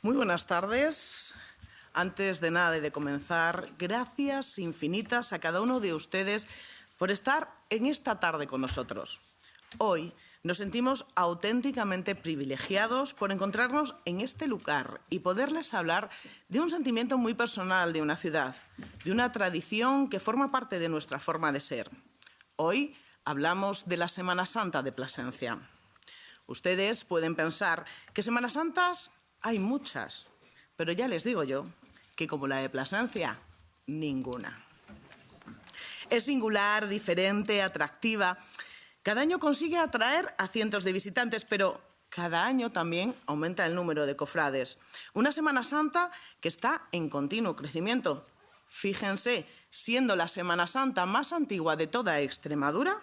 Muy buenas tardes. Antes de nada y de comenzar, gracias infinitas a cada uno de ustedes por estar en esta tarde con nosotros. Hoy nos sentimos auténticamente privilegiados por encontrarnos en este lugar y poderles hablar de un sentimiento muy personal de una ciudad, de una tradición que forma parte de nuestra forma de ser. Hoy hablamos de la Semana Santa de Plasencia. Ustedes pueden pensar que Semanas Santas hay muchas, pero ya les digo yo que como la de Plasencia, ninguna. Es singular, diferente, atractiva. Cada año consigue atraer a cientos de visitantes, pero cada año también aumenta el número de cofrades. Una Semana Santa que está en continuo crecimiento. Fíjense, siendo la Semana Santa más antigua de toda Extremadura,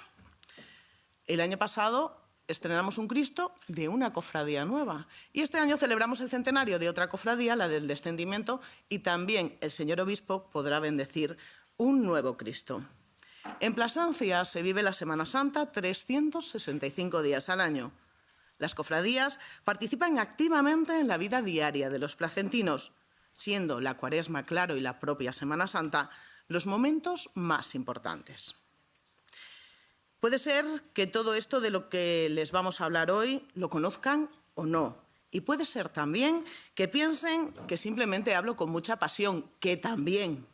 el año pasado estrenamos un Cristo de una cofradía nueva. Y este año celebramos el centenario de otra cofradía, la del Descendimiento, y también el señor obispo podrá bendecir un nuevo Cristo. En Plasencia se vive la Semana Santa 365 días al año. Las cofradías participan activamente en la vida diaria de los placentinos, siendo la Cuaresma, claro, y la propia Semana Santa los momentos más importantes. Puede ser que todo esto de lo que les vamos a hablar hoy lo conozcan o no. Y puede ser también que piensen que simplemente hablo con mucha pasión, que también.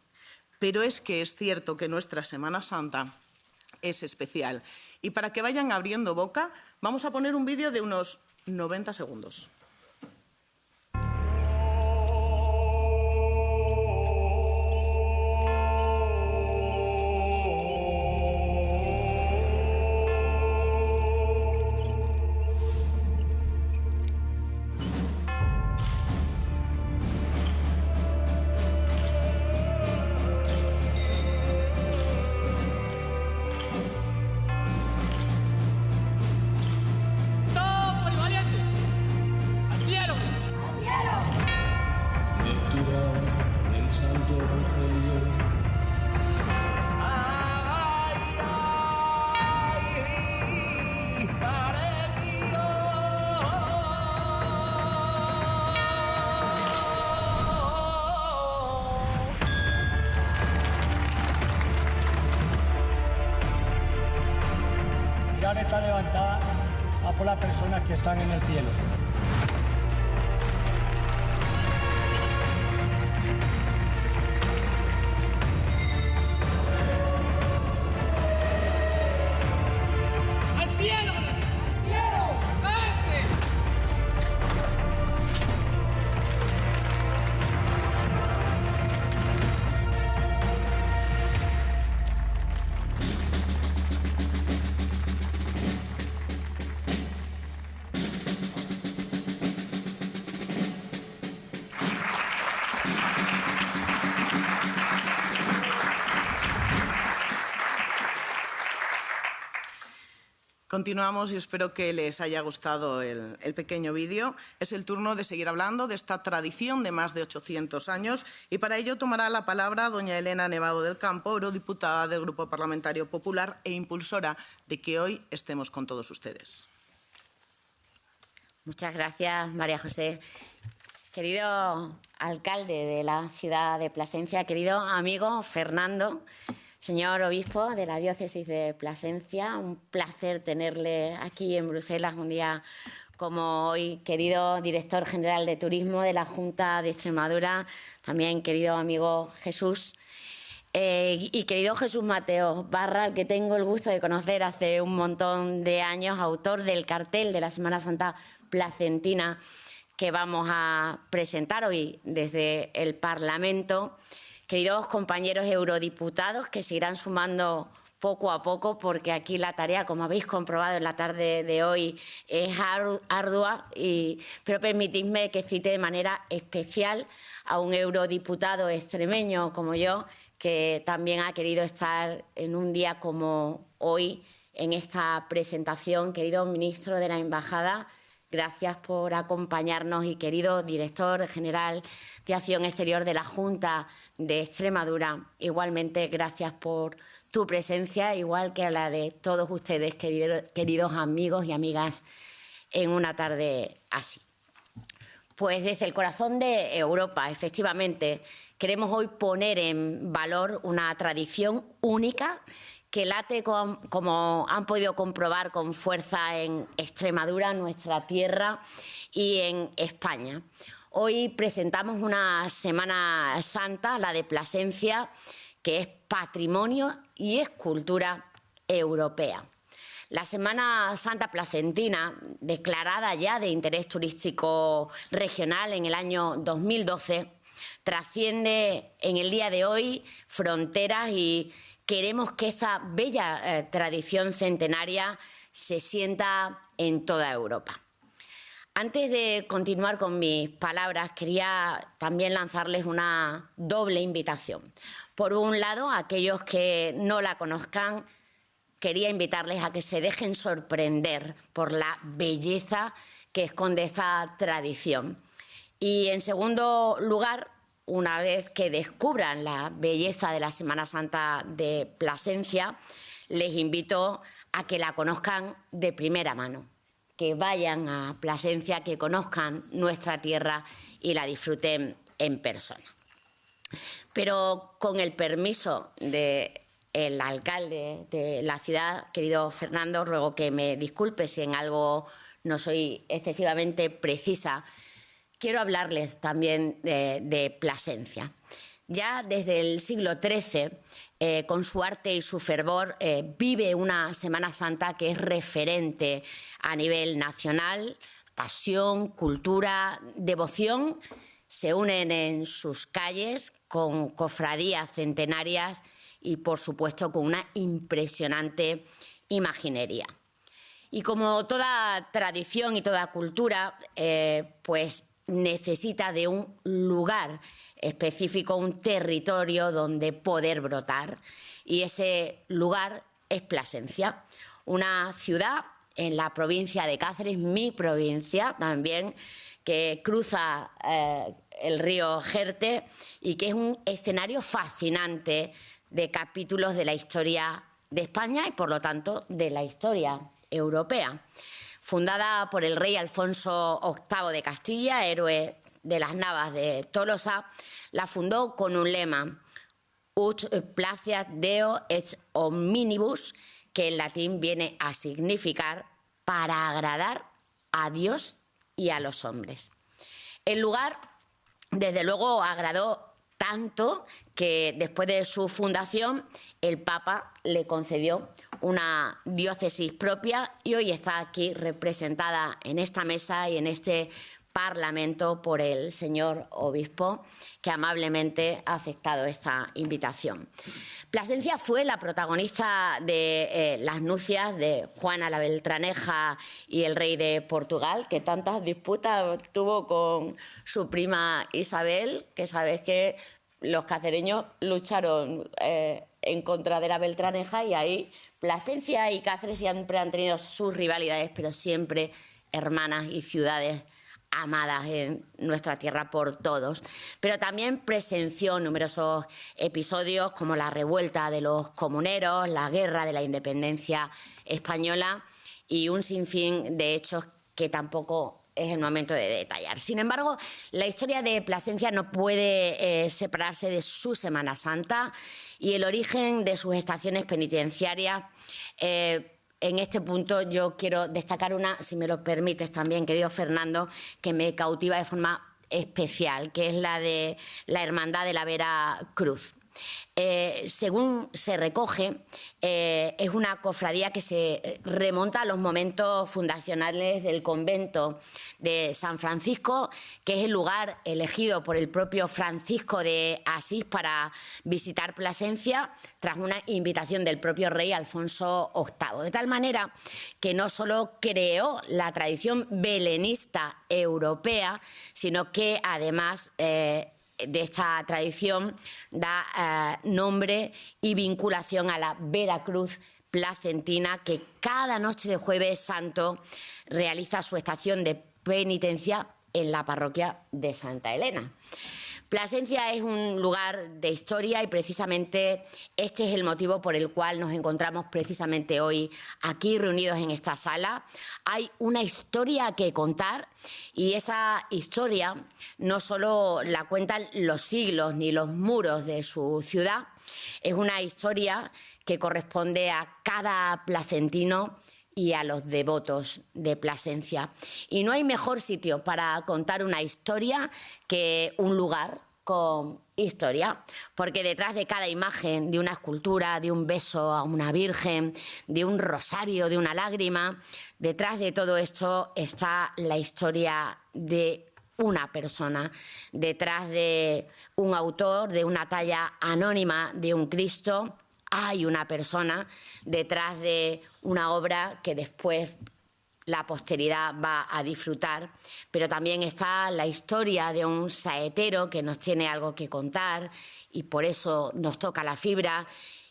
Pero es que es cierto que nuestra Semana Santa es especial. Y para que vayan abriendo boca, vamos a poner un vídeo de unos 90 segundos. Está levantada a por las personas que están en el cielo. ¡Al cielo! ¡Al cielo! ¡Vente! Continuamos y espero que les haya gustado el pequeño vídeo. Es el turno de seguir hablando de esta tradición de más de 800 años y para ello tomará la palabra doña Elena Nevado del Campo, eurodiputada del Grupo Parlamentario Popular e impulsora de que hoy estemos con todos ustedes. Muchas gracias, María José. Querido alcalde de la ciudad de Plasencia, querido amigo Fernando, señor obispo de la diócesis de Plasencia, un placer tenerle aquí en Bruselas un día como hoy. Querido director general de Turismo de la Junta de Extremadura, también querido amigo Jesús, y querido Jesús Mateo Barra, al que tengo el gusto de conocer hace un montón de años, autor del cartel de la Semana Santa placentina que vamos a presentar hoy desde el Parlamento. Queridos compañeros eurodiputados que se irán sumando poco a poco, porque aquí la tarea, como habéis comprobado en la tarde de hoy, es ardua, pero permitidme que cite de manera especial a un eurodiputado extremeño como yo, que también ha querido estar en un día como hoy en esta presentación. Querido ministro de la Embajada, gracias por acompañarnos, y querido director general de Acción Exterior de la Junta de Extremadura, igualmente gracias por tu presencia, igual que a la de todos ustedes, queridos amigos y amigas, en una tarde así. Pues desde el corazón de Europa, efectivamente, queremos hoy poner en valor una tradición única que late, como han podido comprobar, con fuerza en Extremadura, nuestra tierra, y en España. Hoy presentamos una Semana Santa, la de Plasencia, que es patrimonio y es cultura europea. La Semana Santa placentina, declarada ya de interés turístico regional en el año 2012, trasciende en el día de hoy fronteras y queremos que esta bella tradición centenaria se sienta en toda Europa. Antes de continuar con mis palabras, quería también lanzarles una doble invitación. Por un lado, a aquellos que no la conozcan, quería invitarles a que se dejen sorprender por la belleza que esconde esta tradición. Y, en segundo lugar, una vez que descubran la belleza de la Semana Santa de Plasencia, les invito a que la conozcan de primera mano, que vayan a Plasencia, que conozcan nuestra tierra y la disfruten en persona. Pero con el permiso del alcalde de la ciudad, querido Fernando, ruego que me disculpe si en algo no soy excesivamente precisa. Quiero hablarles también de Plasencia. Ya desde el siglo XIII, con su arte y su fervor, vive una Semana Santa que es referente a nivel nacional. Pasión, cultura, devoción se unen en sus calles con cofradías centenarias y, por supuesto, con una impresionante imaginería. Y como toda tradición y toda cultura, pues necesita de un lugar específico, un territorio donde poder brotar. Y ese lugar es Plasencia, una ciudad en la provincia de Cáceres, mi provincia también, que cruza el río Jerte y que es un escenario fascinante de capítulos de la historia de España y, por lo tanto, de la historia europea. Fundada por el rey Alfonso VIII de Castilla, héroe de las Navas de Tolosa, la fundó con un lema: Ut placeat Deo et omnibus, que en latín viene a significar para agradar a Dios y a los hombres. El lugar, desde luego, agradó tanto que después de su fundación el Papa le concedió una diócesis propia y hoy está aquí representada en esta mesa y en este Parlamento por el señor obispo, que amablemente ha aceptado esta invitación. Plasencia fue la protagonista de las nupcias de Juana la Beltraneja y el rey de Portugal, que tantas disputas tuvo con su prima Isabel, que sabes que los cacereños lucharon en contra de la Beltraneja, y ahí Plasencia y Cáceres siempre han tenido sus rivalidades, pero siempre hermanas y ciudades amadas en nuestra tierra por todos. Pero también presenció numerosos episodios como la revuelta de los comuneros, la guerra de la independencia española y un sinfín de hechos que tampoco es el momento de detallar. Sin embargo, la historia de Plasencia no puede separarse de su Semana Santa y el origen de sus estaciones penitenciarias. En este punto yo quiero destacar una, si me lo permites también, querido Fernando, que me cautiva de forma especial, que es la de la Hermandad de la Vera Cruz. Según se recoge, es una cofradía que se remonta a los momentos fundacionales del convento de San Francisco, que es el lugar elegido por el propio Francisco de Asís para visitar Plasencia, tras una invitación del propio rey Alfonso VIII. De tal manera que no solo creó la tradición belenista europea, sino que además de esta tradición da nombre y vinculación a la Vera Cruz placentina, que cada noche de Jueves Santo realiza su estación de penitencia en la parroquia de Santa Elena. Plasencia es un lugar de historia y precisamente este es el motivo por el cual nos encontramos precisamente hoy aquí reunidos en esta sala. Hay una historia que contar y esa historia no solo la cuentan los siglos ni los muros de su ciudad, es una historia que corresponde a cada placentino y a los devotos de Plasencia. Y no hay mejor sitio para contar una historia que un lugar con historia, porque detrás de cada imagen, de una escultura, de un beso a una virgen, de un rosario, de una lágrima, detrás de todo esto está la historia de una persona, detrás de un autor, de una talla anónima de un Cristo, hay una persona detrás de una obra que después la posteridad va a disfrutar, pero también está la historia de un saetero que nos tiene algo que contar y por eso nos toca la fibra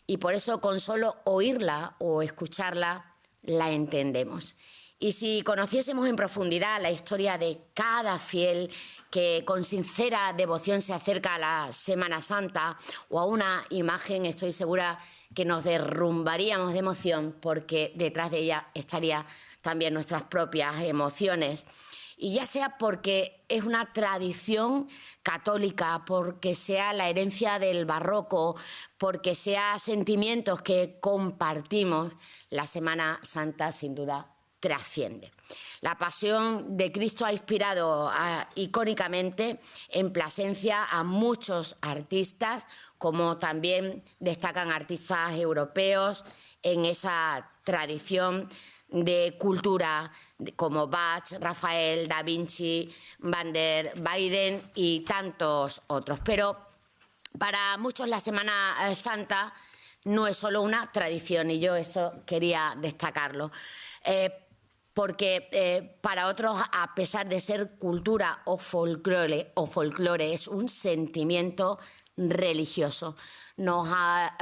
y por eso con solo oírla o escucharla la entendemos. Y si conociésemos en profundidad la historia de cada fiel que con sincera devoción se acerca a la Semana Santa o a una imagen, estoy segura que nos derrumbaríamos de emoción porque detrás de ella estarían también nuestras propias emociones. Y ya sea porque es una tradición católica, porque sea la herencia del barroco, porque sea sentimientos que compartimos, la Semana Santa sin duda trasciende. La pasión de Cristo ha inspirado icónicamente en Plasencia a muchos artistas, como también destacan artistas europeos en esa tradición de cultura como Bach, Rafael, Da Vinci, Van der Weyden y tantos otros. Pero para muchos la Semana Santa no es solo una tradición y yo eso quería destacarlo. Porque para otros, a pesar de ser cultura o folclore, es un sentimiento religioso. Nos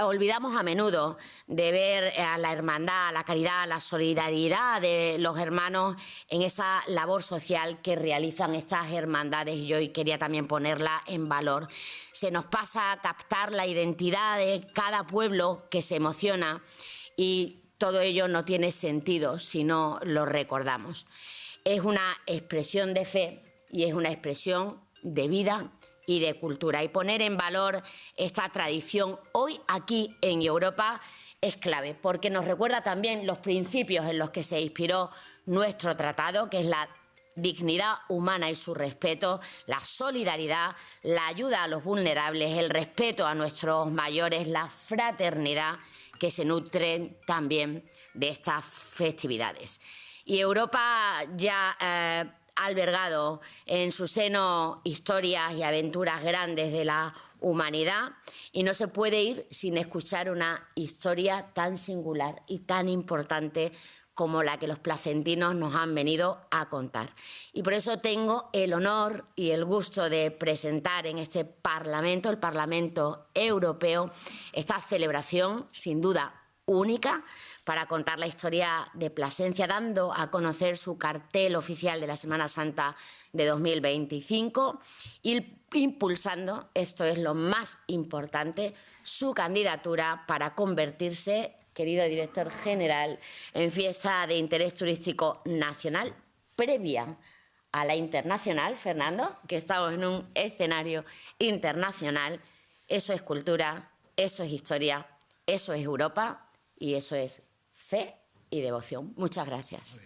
olvidamos a menudo de ver a la hermandad, a la caridad, a la solidaridad de los hermanos en esa labor social que realizan estas hermandades y hoy quería también ponerla en valor. Se nos pasa a captar la identidad de cada pueblo que se emociona y todo ello no tiene sentido si no lo recordamos. Es una expresión de fe y es una expresión de vida y de cultura. Y poner en valor esta tradición hoy aquí en Europa es clave, porque nos recuerda también los principios en los que se inspiró nuestro tratado, que es la dignidad humana y su respeto, la solidaridad, la ayuda a los vulnerables, el respeto a nuestros mayores, la fraternidad, que se nutren también de estas festividades. Y Europa ya ha albergado en su seno historias y aventuras grandes de la humanidad y no se puede ir sin escuchar una historia tan singular y tan importante como la que los placentinos nos han venido a contar. Y por eso tengo el honor y el gusto de presentar en este Parlamento, el Parlamento Europeo, esta celebración sin duda única para contar la historia de Plasencia, dando a conocer su cartel oficial de la Semana Santa de 2025 y impulsando, esto es lo más importante, su candidatura para convertirse, querido director general, en fiesta de interés turístico nacional previa a la internacional, Fernando, que estamos en un escenario internacional. Eso es cultura, eso es historia, eso es Europa y eso es fe y devoción. Muchas gracias.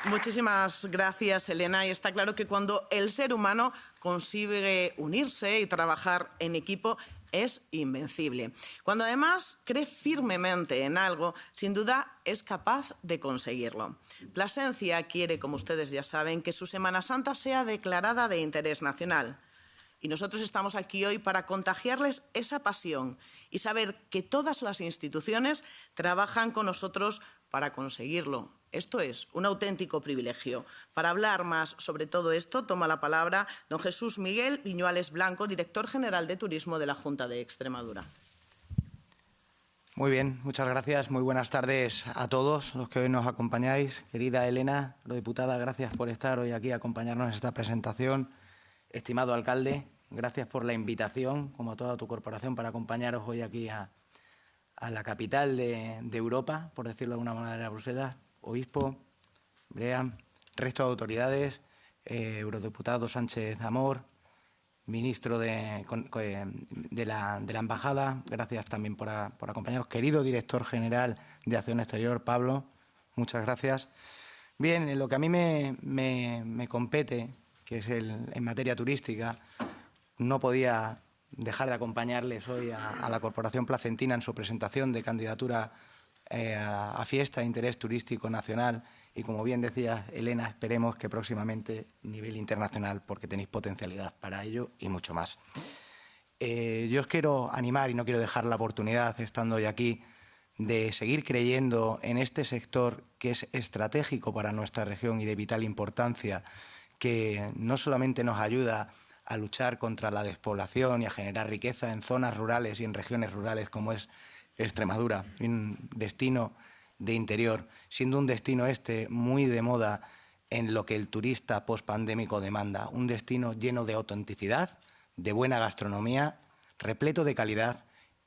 Muchísimas gracias, Elena. Y está claro que cuando el ser humano consigue unirse y trabajar en equipo, es invencible. Cuando además cree firmemente en algo, sin duda es capaz de conseguirlo. Plasencia quiere, como ustedes ya saben, que su Semana Santa sea declarada de interés nacional. Y nosotros estamos aquí hoy para contagiarles esa pasión y saber que todas las instituciones trabajan con nosotros para conseguirlo. Esto es un auténtico privilegio. Para hablar más sobre todo esto, toma la palabra don Jesús Miguel Viñuales Blanco, director general de Turismo de la Junta de Extremadura. Muy bien, muchas gracias. Muy buenas tardes a todos los que hoy nos acompañáis. Querida Elena, eurodiputada, gracias por estar hoy aquí a acompañarnos en esta presentación. Estimado alcalde, gracias por la invitación, como a toda tu corporación, para acompañaros hoy aquí a la capital de Europa, por decirlo de alguna manera, Bruselas. Obispo, Brea, resto de autoridades, eurodiputado Sánchez Amor, ministro de la Embajada, gracias también por acompañarnos. Querido director general de Acción Exterior, Pablo, muchas gracias. Bien, en lo que a mí me compete, que es en materia turística, no podía dejar de acompañarles hoy a la Corporación Placentina en su presentación de candidatura a Fiesta de Interés Turístico Nacional. Y, como bien decía Elena, esperemos que próximamente a nivel internacional, porque tenéis potencialidad para ello y mucho más. Yo os quiero animar, y no quiero dejar la oportunidad, estando hoy aquí, de seguir creyendo en este sector que es estratégico para nuestra región y de vital importancia, que no solamente nos ayuda a luchar contra la despoblación y a generar riqueza en zonas rurales y en regiones rurales como es Extremadura, un destino de interior, siendo un destino muy de moda en lo que el turista pospandémico demanda, un destino lleno de autenticidad, de buena gastronomía, repleto de calidad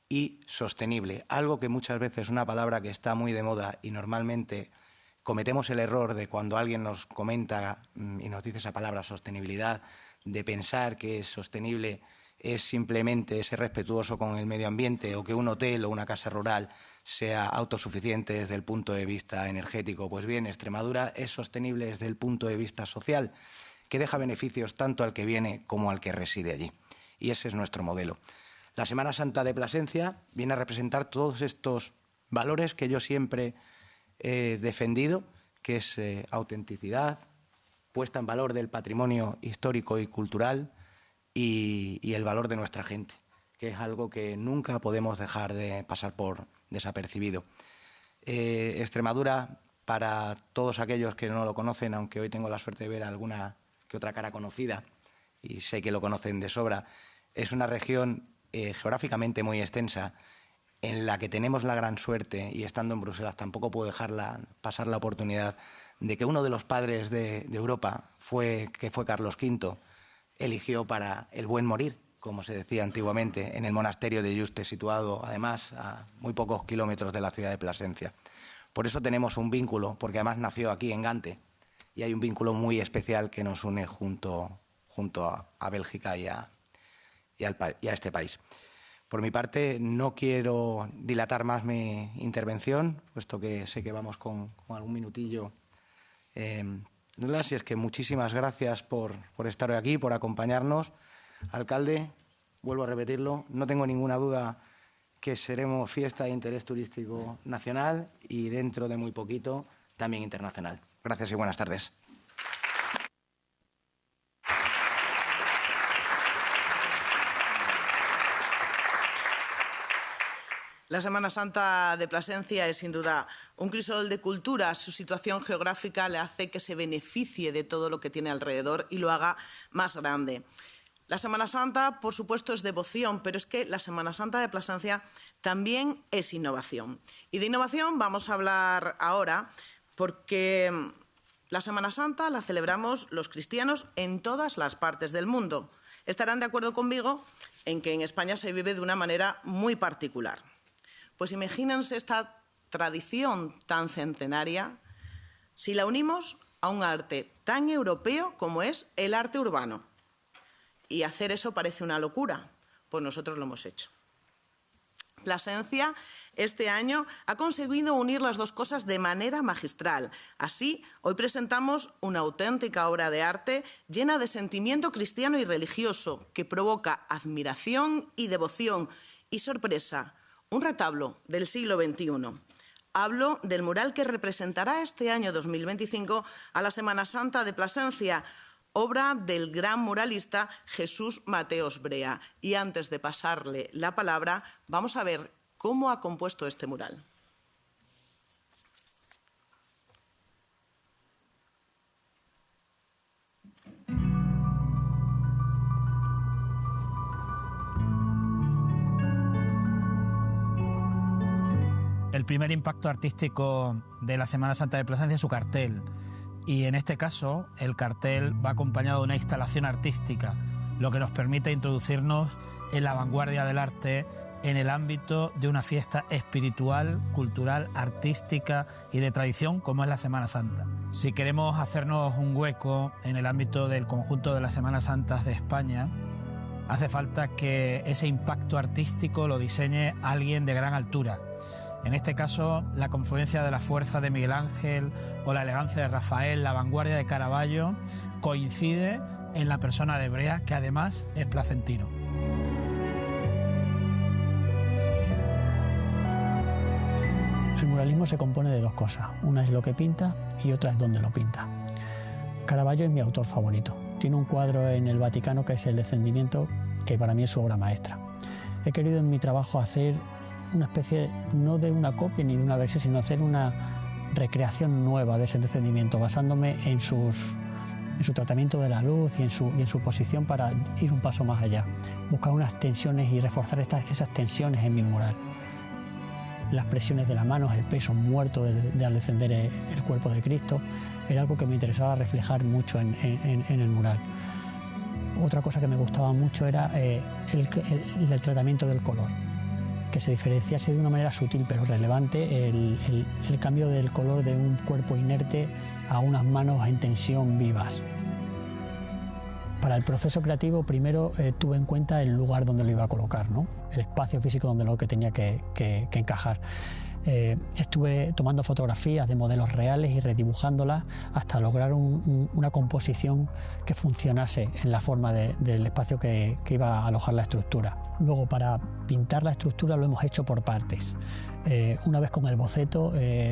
y sostenible, algo que muchas veces es una palabra que está muy de moda y normalmente cometemos el error de, cuando alguien nos comenta y nos dice esa palabra sostenibilidad, de pensar que es sostenible es simplemente ser respetuoso con el medio ambiente, o que un hotel o una casa rural sea autosuficiente desde el punto de vista energético. Pues bien, Extremadura es sostenible desde el punto de vista social, que deja beneficios tanto al que viene como al que reside allí. Y ese es nuestro modelo. La Semana Santa de Plasencia viene a representar todos estos valores que yo siempre he defendido, que es autenticidad, puesta en valor del patrimonio histórico y cultural, y el valor de nuestra gente, que es algo que nunca podemos dejar de pasar por desapercibido. Extremadura, para todos aquellos que no lo conocen, aunque hoy tengo la suerte de ver alguna que otra cara conocida, y sé que lo conocen de sobra, es una región geográficamente muy extensa, en la que tenemos la gran suerte, y estando en Bruselas tampoco puedo dejar pasar la oportunidad, de que uno de los padres de Europa, que fue Carlos V, eligió para el buen morir, como se decía antiguamente, en el monasterio de Yuste, situado además a muy pocos kilómetros de la ciudad de Plasencia. Por eso tenemos un vínculo, porque además nació aquí en Gante, y hay un vínculo muy especial que nos une junto a Bélgica y a este país. Por mi parte, no quiero dilatar más mi intervención, puesto que sé que vamos con algún minutillo. Así es que muchísimas gracias por estar hoy aquí, por acompañarnos. Alcalde, vuelvo a repetirlo, no tengo ninguna duda que seremos Fiesta de Interés Turístico Nacional y dentro de muy poquito también internacional. Gracias y buenas tardes. La Semana Santa de Plasencia es sin duda un crisol de culturas. Su situación geográfica le hace que se beneficie de todo lo que tiene alrededor y lo haga más grande. La Semana Santa, por supuesto, es devoción, pero es que la Semana Santa de Plasencia también es innovación. Y de innovación vamos a hablar ahora, porque la Semana Santa la celebramos los cristianos en todas las partes del mundo. Estarán de acuerdo conmigo en que en España se vive de una manera muy particular. Pues imagínense esta tradición tan centenaria si la unimos a un arte tan europeo como es el arte urbano. Y hacer eso parece una locura, pues nosotros lo hemos hecho. Plasencia este año ha conseguido unir las dos cosas de manera magistral. Así, hoy presentamos una auténtica obra de arte llena de sentimiento cristiano y religioso que provoca admiración y devoción y sorpresa. Un retablo del siglo XXI. Hablo del mural que representará este año 2025 a la Semana Santa de Plasencia, obra del gran muralista Jesús Mateos Brea. Y antes de pasarle la palabra, vamos a ver cómo ha compuesto este mural. El primer impacto artístico de la Semana Santa de Plasencia es su cartel. Y en este caso, el cartel va acompañado de una instalación artística, lo que nos permite introducirnos en la vanguardia del arte en el ámbito de una fiesta espiritual, cultural, artística y de tradición como es la Semana Santa. Si queremos hacernos un hueco en el ámbito del conjunto de las Semanas Santas de España, hace falta que ese impacto artístico lo diseñe alguien de gran altura. En este caso, la confluencia de la fuerza de Miguel Ángel o la elegancia de Rafael, la vanguardia de Caravaggio, coincide en la persona de Brea, que además es placentino. El muralismo se compone de dos cosas. Una es lo que pinta y otra es dónde lo pinta. Caravaggio es mi autor favorito. Tiene un cuadro en el Vaticano que es El Descendimiento, que para mí es su obra maestra. He querido en mi trabajo hacer una especie, no de una copia ni de una versión, sino hacer una recreación nueva de ese Descendimiento, basándome en su tratamiento de la luz y en su posición para ir un paso más allá. Buscar unas tensiones y reforzar esas tensiones en mi mural. Las presiones de la mano, el peso muerto de al descender el cuerpo de Cristo, era algo que me interesaba reflejar mucho en el mural. Otra cosa que me gustaba mucho era el tratamiento del color, que se diferenciase de una manera sutil pero relevante el cambio del color de un cuerpo inerte a unas manos en tensión vivas. Para el proceso creativo primero tuve en cuenta el lugar donde lo iba a colocar, ¿no? El espacio físico donde lo que tenía que encajar. Estuve tomando fotografías de modelos reales y redibujándolas hasta lograr una composición que funcionase en la forma del espacio que iba a alojar la estructura. Luego, para pintar la estructura lo hemos hecho por partes. Una vez con el boceto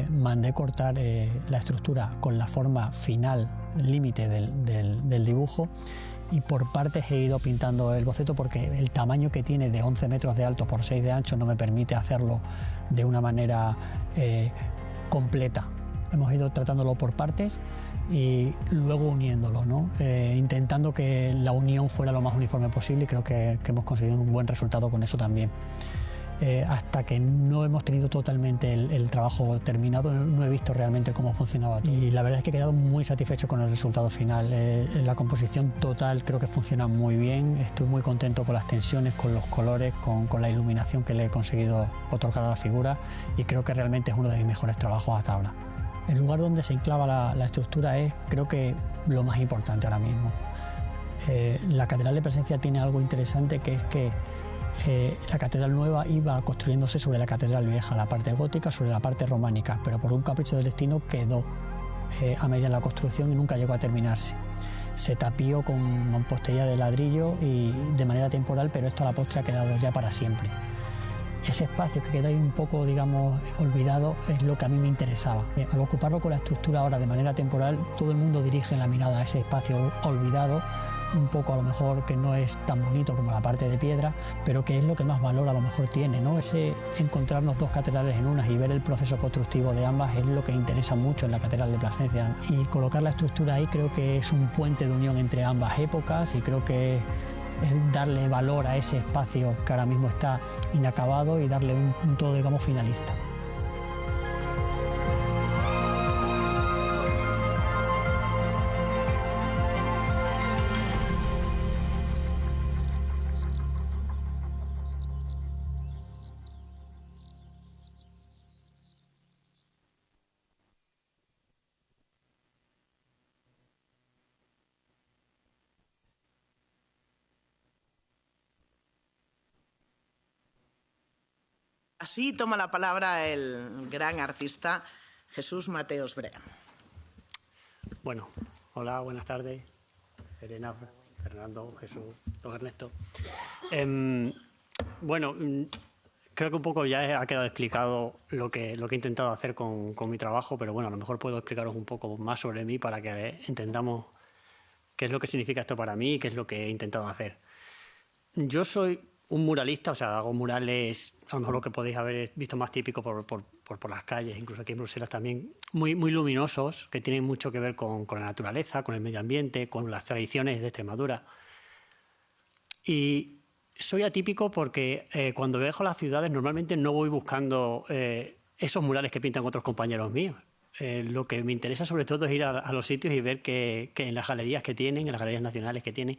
mandé cortar la estructura con la forma final, límite del dibujo, y por partes he ido pintando el boceto porque el tamaño que tiene de 11 metros de alto por 6 de ancho no me permite hacerlo de una manera completa. Hemos ido tratándolo por partes y luego uniéndolo, ¿no? Intentando que la unión fuera lo más uniforme posible, y creo que hemos conseguido un buen resultado con eso también. Hasta que no hemos tenido totalmente el trabajo terminado, no he visto realmente cómo funcionaba todo. Y la verdad es que he quedado muy satisfecho con el resultado final. La composición total creo que funciona muy bien. Estoy muy contento con las tensiones, con los colores, con la iluminación que le he conseguido otorgar a la figura, y creo que realmente es uno de mis mejores trabajos hasta ahora. El lugar donde se enclava la estructura es, creo que, lo más importante ahora mismo. La Catedral de Plasencia tiene algo interesante, que es que la catedral nueva iba construyéndose sobre la catedral vieja, la parte gótica sobre la parte románica, pero por un capricho del destino quedó a media la construcción y nunca llegó a terminarse. Se tapió con mampostería de ladrillo y de manera temporal, pero esto a la postre ha quedado ya para siempre. Ese espacio que queda ahí un poco, digamos, olvidado es lo que a mí me interesaba. Al ocuparlo con la estructura ahora de manera temporal, todo el mundo dirige la mirada a ese espacio olvidado, un poco a lo mejor que no es tan bonito como la parte de piedra, pero que es lo que más valor a lo mejor tiene, ¿no? Ese encontrarnos dos catedrales en unas y ver el proceso constructivo de ambas es lo que interesa mucho en la Catedral de Plasencia. Y colocar la estructura ahí creo que es un puente de unión entre ambas épocas, y creo que es darle valor a ese espacio que ahora mismo está inacabado y darle un punto, digamos, finalista. Así toma la palabra el gran artista Jesús Mateos Brea. Bueno, hola, buenas tardes. Elena, Fernando, Jesús, don Ernesto. Bueno, creo que un poco ya ha quedado explicado lo que he intentado hacer con mi trabajo, pero bueno, a lo mejor puedo explicaros un poco más sobre mí para que entendamos qué es lo que significa esto para mí y qué es lo que he intentado hacer. Yo soy un muralista, o sea, hago murales, a lo mejor lo que podéis haber visto más típico por las calles, incluso aquí en Bruselas también, muy luminosos, que tienen mucho que ver con la naturaleza, con el medio ambiente, con las tradiciones de Extremadura. Y soy atípico porque cuando viajo a las ciudades normalmente no voy buscando esos murales que pintan otros compañeros míos. Lo que me interesa sobre todo es ir a los sitios y ver que en las galerías que tienen, en las galerías nacionales que tienen,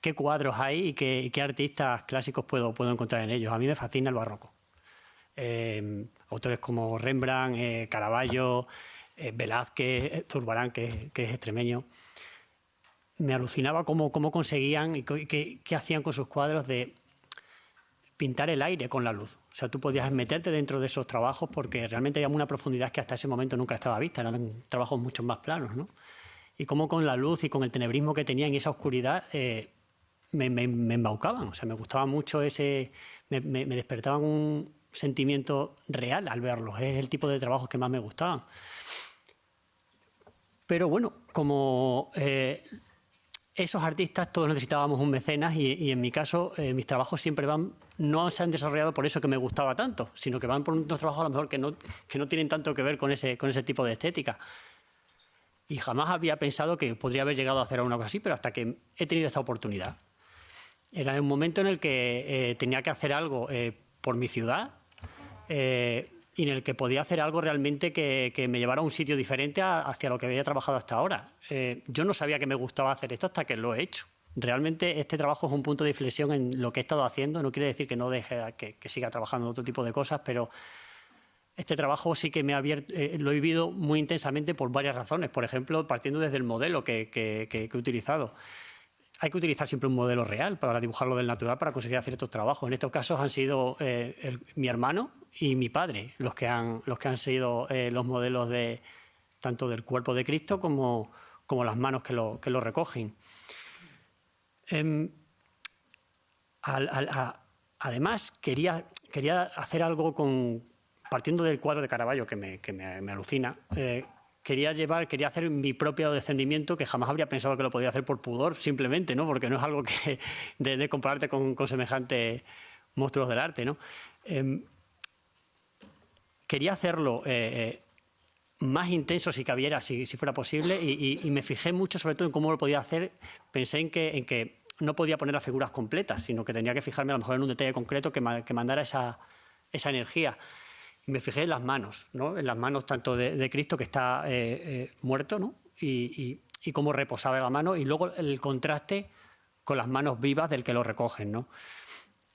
qué cuadros hay y qué artistas clásicos puedo encontrar en ellos. A mí me fascina el barroco. Autores como Rembrandt, Caravaggio, Velázquez, Zurbarán, que es extremeño. Me alucinaba cómo conseguían y qué hacían con sus cuadros de pintar el aire con la luz. O sea, tú podías meterte dentro de esos trabajos porque realmente había una profundidad que hasta ese momento nunca estaba vista. Eran trabajos mucho más planos, ¿no? Y cómo con la luz y con el tenebrismo que tenían y esa oscuridad me embaucaban. O sea, me gustaba mucho me despertaban un sentimiento real al verlos. Es el tipo de trabajos que más me gustaban. Pero bueno, como esos artistas todos necesitábamos un mecenas y en mi caso mis trabajos siempre no se han desarrollado por eso que me gustaba tanto, sino que van por unos trabajos a lo mejor que no tienen tanto que ver con ese tipo de estética. Y jamás había pensado que podría haber llegado a hacer una cosa así, pero hasta que he tenido esta oportunidad. Era un momento en el que tenía que hacer algo por mi ciudad y en el que podía hacer algo realmente que me llevara a un sitio diferente hacia lo que había trabajado hasta ahora. Yo no sabía que me gustaba hacer esto hasta que lo he hecho. Realmente este trabajo es un punto de inflexión en lo que he estado haciendo. No quiere decir que no deje, que siga trabajando en otro tipo de cosas, pero este trabajo sí que me ha abierto, lo he vivido muy intensamente por varias razones. Por ejemplo, partiendo desde el modelo que he utilizado. Hay que utilizar siempre un modelo real para dibujarlo del natural para conseguir hacer estos trabajos. En estos casos han sido mi hermano y mi padre los que han sido los modelos tanto del cuerpo de Cristo como las manos que lo recogen. Además, quería hacer algo partiendo del cuadro de Caravaggio, que me alucina. Quería hacer mi propio descendimiento, que jamás habría pensado que lo podía hacer por pudor, simplemente, ¿no? Porque no es algo de compararte con semejantes monstruos del arte, ¿no? Quería hacerlo más intenso si cabiera, si fuera posible, y me fijé mucho sobre todo en cómo lo podía hacer. Pensé en que no podía poner las figuras completas, sino que tenía que fijarme a lo mejor en un detalle concreto que mandara esa energía. Y me fijé en las manos, ¿no? En las manos tanto de Cristo, que está muerto, ¿no? Y cómo reposaba la mano, y luego el contraste con las manos vivas del que lo recogen, ¿no?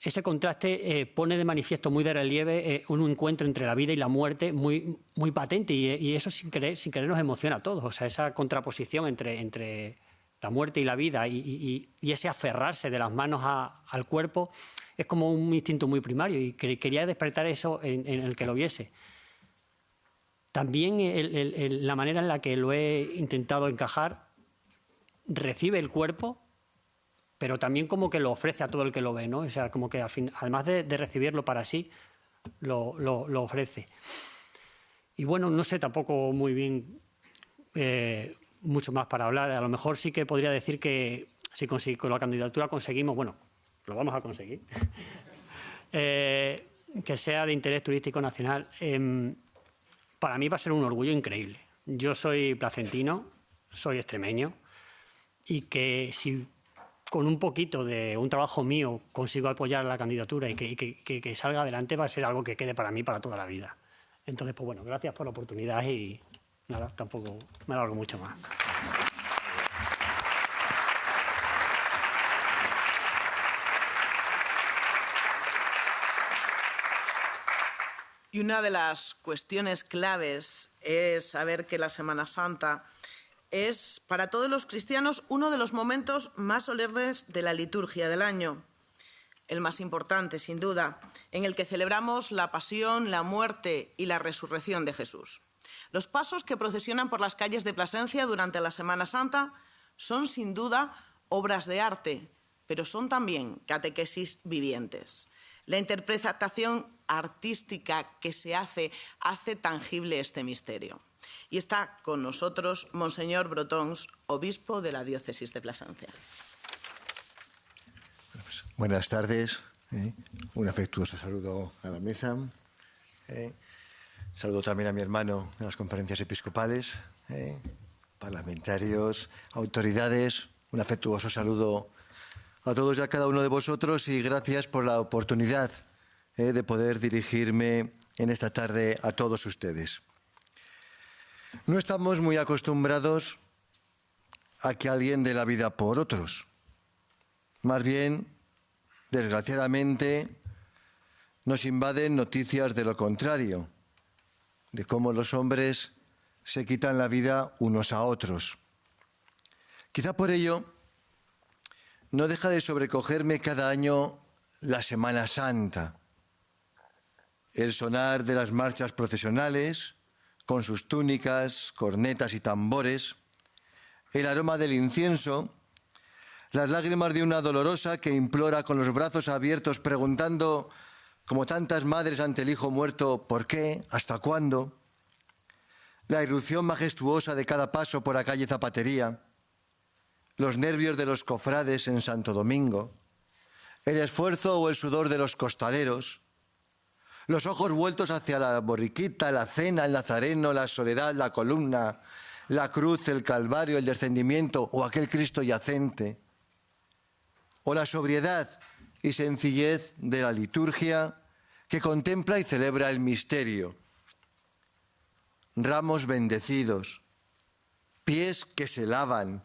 Ese contraste pone de manifiesto muy de relieve un encuentro entre la vida y la muerte muy, muy patente, y eso sin querer nos emociona a todos. O sea, esa contraposición entre la muerte y la vida y ese aferrarse de las manos al cuerpo es como un instinto muy primario, y quería despertar eso en el que lo viese. También la manera en la que lo he intentado encajar recibe el cuerpo, pero también como que lo ofrece a todo el que lo ve, ¿no? O sea, como que además de recibirlo para sí, lo ofrece. Y bueno, no sé tampoco muy bien mucho más para hablar. A lo mejor sí que podría decir que si con la candidatura conseguimos, bueno, lo vamos a conseguir, que sea de interés turístico nacional. Para mí va a ser un orgullo increíble. Yo soy placentino, soy extremeño, y que si con un poquito de un trabajo mío consigo apoyar la candidatura y que salga adelante, va a ser algo que quede para mí para toda la vida. Entonces, pues bueno, gracias por la oportunidad y nada, tampoco me alargo mucho más. Y una de las cuestiones claves es saber que la Semana Santa es para todos los cristianos uno de los momentos más solemnes de la liturgia del año, el más importante, sin duda, en el que celebramos la pasión, la muerte y la resurrección de Jesús. Los pasos que procesionan por las calles de Plasencia durante la Semana Santa son, sin duda, obras de arte, pero son también catequesis vivientes. La interpretación artística que se hace tangible este misterio. Y está con nosotros Monseñor Brotons, obispo de la diócesis de Plasencia. Buenas tardes. Un afectuoso saludo a la mesa. Saludo también a mi hermano de las conferencias episcopales, parlamentarios, autoridades. Un afectuoso saludo a todos y a cada uno de vosotros, y gracias por la oportunidad de poder dirigirme en esta tarde a todos ustedes. No estamos muy acostumbrados a que alguien dé la vida por otros. Más bien, desgraciadamente, nos invaden noticias de lo contrario, de cómo los hombres se quitan la vida unos a otros. Quizá por ello no deja de sobrecogerme cada año la Semana Santa, el sonar de las marchas procesionales, con sus túnicas, cornetas y tambores, el aroma del incienso, las lágrimas de una dolorosa que implora con los brazos abiertos preguntando, como tantas madres ante el hijo muerto, ¿por qué? ¿Hasta cuándo? La irrupción majestuosa de cada paso por la calle Zapatería, los nervios de los cofrades en Santo Domingo, el esfuerzo o el sudor de los costaleros, los ojos vueltos hacia la borriquita, la cena, el nazareno, la soledad, la columna, la cruz, el calvario, el descendimiento o aquel Cristo yacente, o la sobriedad y sencillez de la liturgia que contempla y celebra el misterio. Ramos bendecidos, pies que se lavan,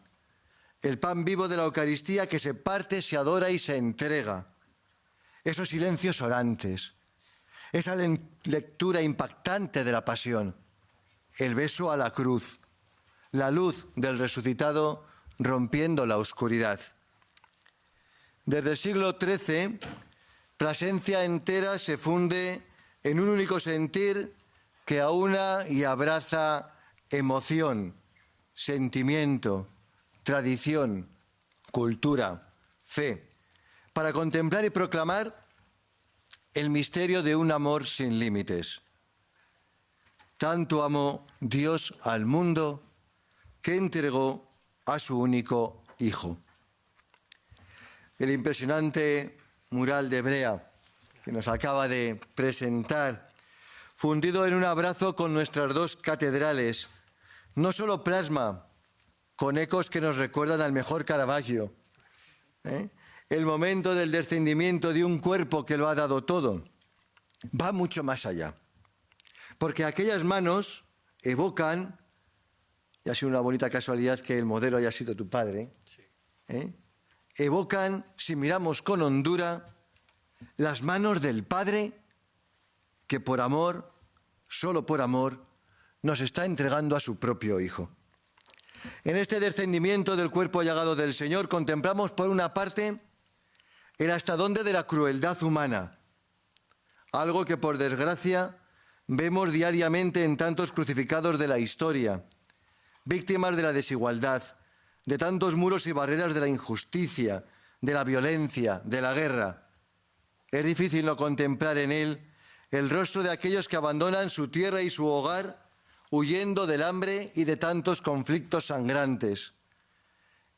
el pan vivo de la Eucaristía que se parte, se adora y se entrega. Esos silencios orantes, esa lectura impactante de la pasión, el beso a la cruz, la luz del resucitado rompiendo la oscuridad. Desde el siglo XIII, Plasencia entera se funde en un único sentir que aúna y abraza emoción, sentimiento, tradición, cultura, fe, para contemplar y proclamar el misterio de un amor sin límites. Tanto amó Dios al mundo que entregó a su único Hijo. El impresionante mural de Brea que nos acaba de presentar, fundido en un abrazo con nuestras dos catedrales, no solo plasma con ecos que nos recuerdan al mejor Caravaggio, el momento del descendimiento de un cuerpo que lo ha dado todo, va mucho más allá. Porque aquellas manos evocan, y ha sido una bonita casualidad que el modelo haya sido tu padre, evocan, si miramos con hondura, las manos del Padre que por amor, solo por amor, nos está entregando a su propio Hijo. En este descendimiento del cuerpo llagado del Señor contemplamos por una parte el hasta dónde de la crueldad humana, algo que por desgracia vemos diariamente en tantos crucificados de la historia, víctimas de la desigualdad, de tantos muros y barreras de la injusticia, de la violencia, de la guerra. Es difícil no contemplar en él el rostro de aquellos que abandonan su tierra y su hogar huyendo del hambre y de tantos conflictos sangrantes.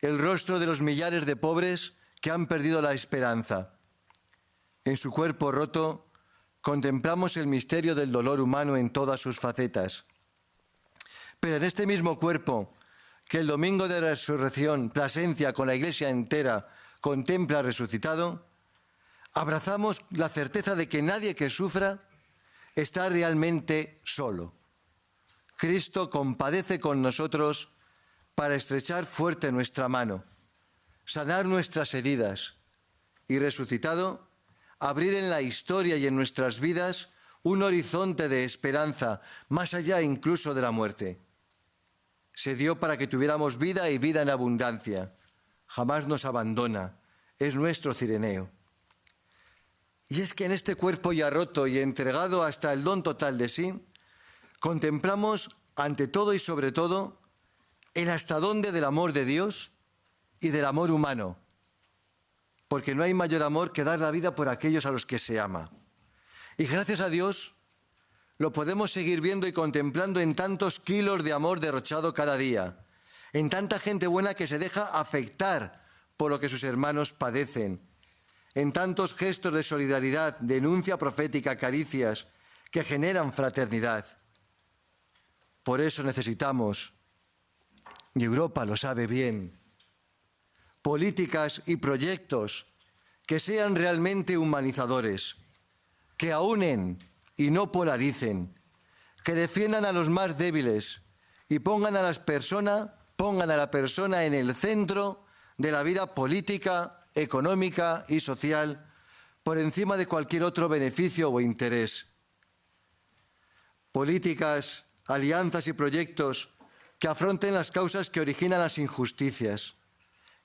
El rostro de los millares de pobres que han perdido la esperanza. En su cuerpo roto contemplamos el misterio del dolor humano en todas sus facetas. Pero en este mismo cuerpo que el domingo de resurrección, Plasencia con la Iglesia entera contempla resucitado, abrazamos la certeza de que nadie que sufra está realmente solo. Cristo compadece con nosotros para estrechar fuerte nuestra mano, sanar nuestras heridas y, resucitado, abrir en la historia y en nuestras vidas un horizonte de esperanza, más allá incluso de la muerte. Se dio para que tuviéramos vida y vida en abundancia. Jamás nos abandona, es nuestro Cireneo. Y es que en este cuerpo ya roto y entregado hasta el don total de sí, contemplamos ante todo y sobre todo el hasta dónde del amor de Dios y del amor humano, porque no hay mayor amor que dar la vida por aquellos a los que se ama. Y gracias a Dios lo podemos seguir viendo y contemplando en tantos kilos de amor derrochado cada día, en tanta gente buena que se deja afectar por lo que sus hermanos padecen, en tantos gestos de solidaridad, denuncia profética, caricias que generan fraternidad. Por eso necesitamos, y Europa lo sabe bien, políticas y proyectos que sean realmente humanizadores, que aúnen y no polaricen, que defiendan a los más débiles y pongan a la persona en el centro de la vida política, económica y social, por encima de cualquier otro beneficio o interés. Políticas, alianzas y proyectos que afronten las causas que originan las injusticias,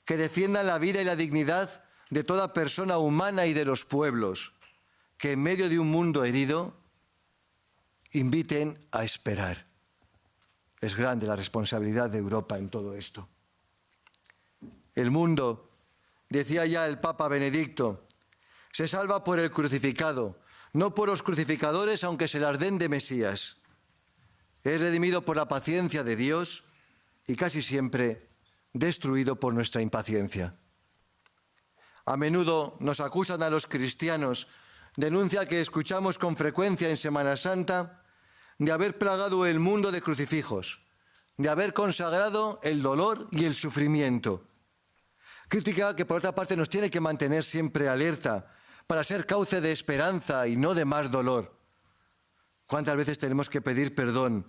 que defiendan la vida y la dignidad de toda persona humana y de los pueblos, que en medio de un mundo herido inviten a esperar. Es grande la responsabilidad de Europa en todo esto. El mundo, decía ya el Papa Benedicto, se salva por el crucificado, no por los crucificadores, aunque se las den de Mesías. Es redimido por la paciencia de Dios y casi siempre destruido por nuestra impaciencia. A menudo nos acusan a los cristianos, denuncia que escuchamos con frecuencia en Semana Santa, de haber plagado el mundo de crucifijos, de haber consagrado el dolor y el sufrimiento. Crítica que, por otra parte, nos tiene que mantener siempre alerta para ser cauce de esperanza y no de más dolor. ¿Cuántas veces tenemos que pedir perdón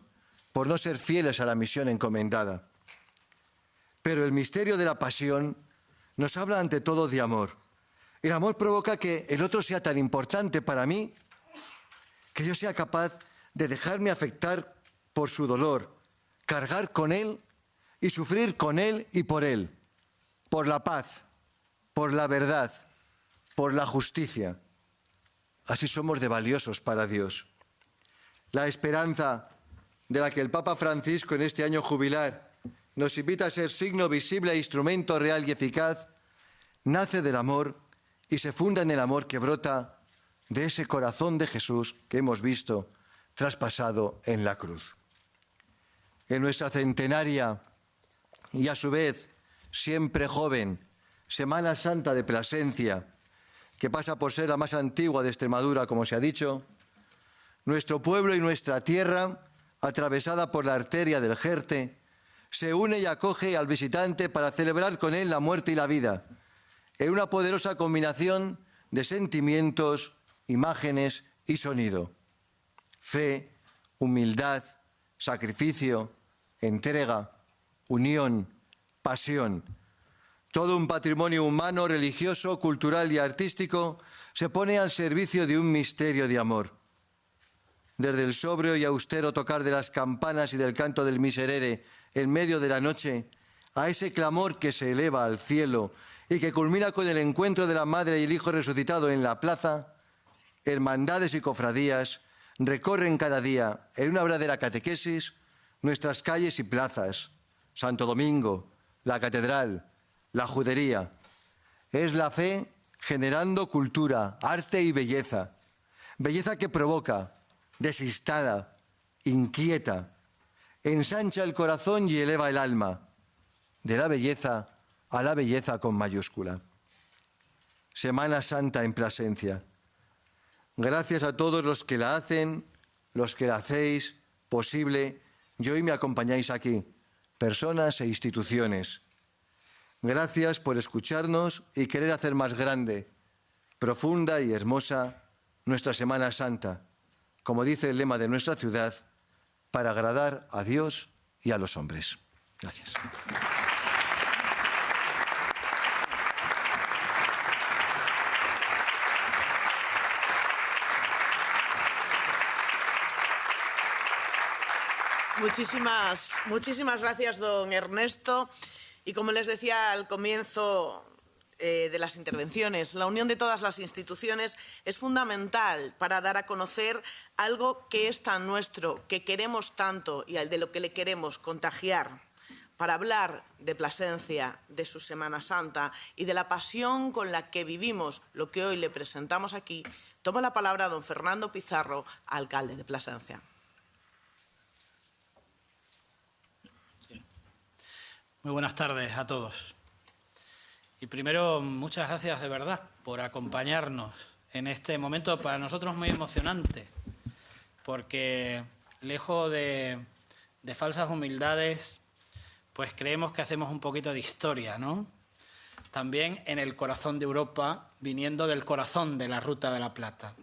por no ser fieles a la misión encomendada? Pero el misterio de la pasión nos habla ante todo de amor. El amor provoca que el otro sea tan importante para mí que yo sea capaz de dejarme afectar por su dolor, cargar con él y sufrir con él y por él, por la paz, por la verdad, por la justicia. Así somos de valiosos para Dios. La esperanza de la que el Papa Francisco en este año jubilar nos invita a ser signo visible e instrumento real y eficaz, nace del amor y se funda en el amor que brota de ese corazón de Jesús que hemos visto traspasado en la cruz. En nuestra centenaria y a su vez siempre joven Semana Santa de Plasencia, que pasa por ser la más antigua de Extremadura, como se ha dicho, nuestro pueblo y nuestra tierra, atravesada por la arteria del Jerte, se une y acoge al visitante para celebrar con él la muerte y la vida, en una poderosa combinación de sentimientos, imágenes y sonido. Fe, humildad, sacrificio, entrega, unión, pasión. Todo un patrimonio humano, religioso, cultural y artístico se pone al servicio de un misterio de amor. Desde el sobrio y austero tocar de las campanas y del canto del miserere en medio de la noche, a ese clamor que se eleva al cielo y que culmina con el encuentro de la Madre y el Hijo resucitado en la plaza, hermandades y cofradías recorren cada día, en una verdadera catequesis, nuestras calles y plazas, Santo Domingo, la Catedral, la Judería. Es la fe generando cultura, arte y belleza. Belleza que provoca, desinstala, inquieta, ensancha el corazón y eleva el alma. De la belleza a la belleza con mayúscula. Semana Santa en Plasencia. Gracias a todos los que la hacen, los que la hacéis posible y hoy me acompañáis aquí, personas e instituciones. Gracias por escucharnos y querer hacer más grande, profunda y hermosa nuestra Semana Santa, como dice el lema de nuestra ciudad, para agradar a Dios y a los hombres. Gracias. Muchísimas gracias, don Ernesto. Y como les decía al comienzo de las intervenciones, la unión de todas las instituciones es fundamental para dar a conocer algo que es tan nuestro, que queremos tanto y de lo que le queremos contagiar. Para hablar de Plasencia, de su Semana Santa y de la pasión con la que vivimos lo que hoy le presentamos aquí, toma la palabra don Fernando Pizarro, alcalde de Plasencia. Muy buenas tardes a todos. Y primero, muchas gracias de verdad por acompañarnos en este momento para nosotros muy emocionante, porque lejos de falsas humildades, pues creemos que hacemos un poquito de historia, ¿no? También en el corazón de Europa, viniendo del corazón de la Ruta de la Plata.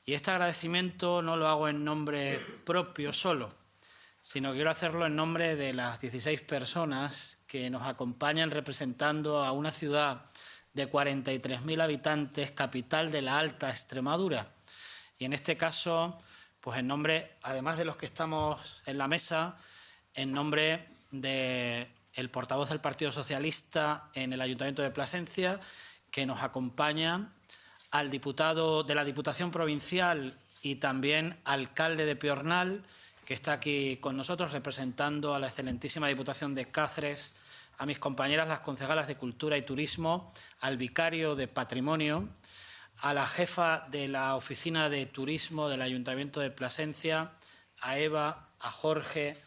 Y este agradecimiento no lo hago en nombre propio solo, sino que quiero hacerlo en nombre de las 16 personas que nos acompañan representando a una ciudad de 43.000 habitantes, capital de la Alta Extremadura. Y en este caso, pues en nombre, además de los que estamos en la mesa, en nombre del portavoz del Partido Socialista en el Ayuntamiento de Plasencia, que nos acompaña, al diputado de la Diputación Provincial y también alcalde de Piornal, que está aquí con nosotros representando a la excelentísima Diputación de Cáceres, a mis compañeras las concejalas de Cultura y Turismo, al vicario de Patrimonio, a la jefa de la Oficina de Turismo del Ayuntamiento de Plasencia, a Eva, a Jorge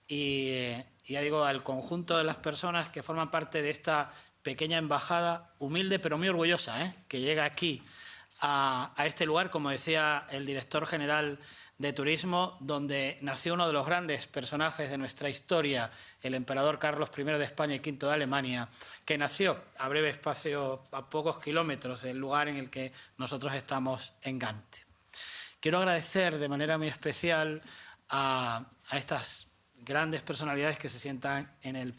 y ya digo, al conjunto de las personas que forman parte de esta pequeña embajada, humilde pero muy orgullosa, que llega aquí a este lugar, como decía el director general de Turismo, donde nació uno de los grandes personajes de nuestra historia, el emperador Carlos I de España y V de Alemania, que nació a breve espacio, a pocos kilómetros del lugar en el que nosotros estamos en Gante. Quiero agradecer de manera muy especial a estas grandes personalidades que se sientan en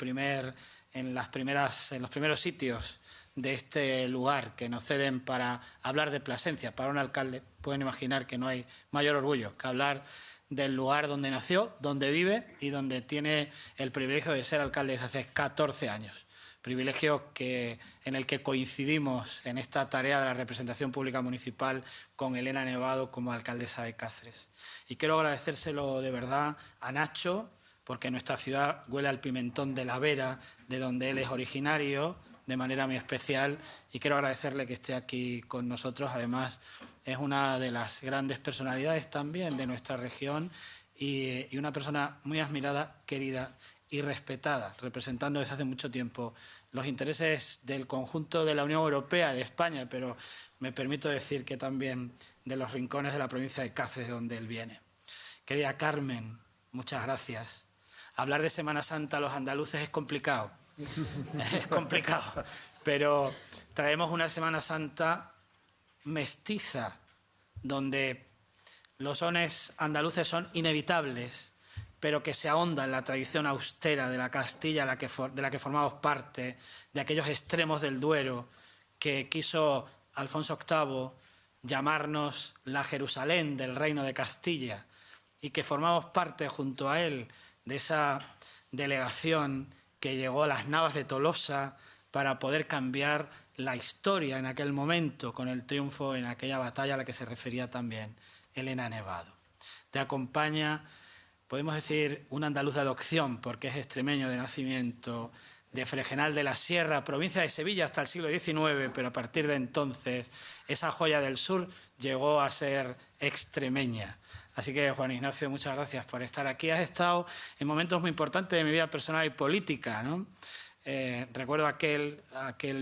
los primeros sitios de este lugar, que nos ceden para hablar de Plasencia. Para un alcalde pueden imaginar que no hay mayor orgullo que hablar del lugar donde nació, donde vive y donde tiene el privilegio de ser alcalde desde hace 14 años. Privilegio en el que coincidimos en esta tarea de la representación pública municipal con Elena Nevado como alcaldesa de Cáceres. Y quiero agradecérselo de verdad a Nacho, porque nuestra ciudad huele al pimentón de la Vera, de donde él es originario, de manera muy especial, y quiero agradecerle que esté aquí con nosotros. Además, es una de las grandes personalidades también de nuestra región y una persona muy admirada, querida y respetada, representando desde hace mucho tiempo los intereses del conjunto de la Unión Europea, de España, pero me permito decir que también de los rincones de la provincia de Cáceres, de donde él viene. Querida Carmen, muchas gracias. Hablar de Semana Santa a los andaluces es complicado. Es complicado, pero traemos una Semana Santa mestiza, donde los sones andaluces son inevitables, pero que se ahonda en la tradición austera de la Castilla de la que formamos parte, de aquellos extremos del Duero que quiso Alfonso VIII llamarnos la Jerusalén del Reino de Castilla, y que formamos parte junto a él de esa delegación que llegó a las Navas de Tolosa para poder cambiar la historia en aquel momento con el triunfo en aquella batalla a la que se refería también Elena Nevado. Te acompaña, podemos decir, un andaluz de adopción, porque es extremeño de nacimiento, de Fregenal de la Sierra, provincia de Sevilla hasta el siglo XIX, pero a partir de entonces esa joya del sur llegó a ser extremeña. Así que, Juan Ignacio, muchas gracias por estar aquí. Has estado en momentos muy importantes de mi vida personal y política, ¿no? Recuerdo aquel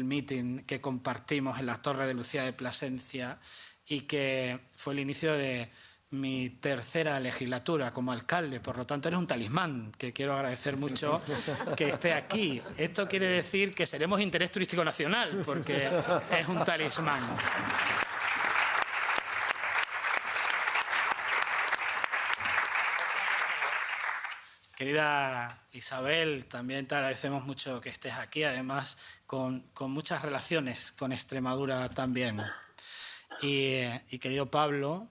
meeting que compartimos en la Torre de Lucía de Plasencia y que fue el inicio de mi tercera legislatura como alcalde. Por lo tanto, eres un talismán, que quiero agradecer mucho que esté aquí. Esto quiere decir que seremos interés turístico nacional, porque es un talismán. Querida Isabel, también te agradecemos mucho que estés aquí, además con muchas relaciones con Extremadura también. Y querido Pablo,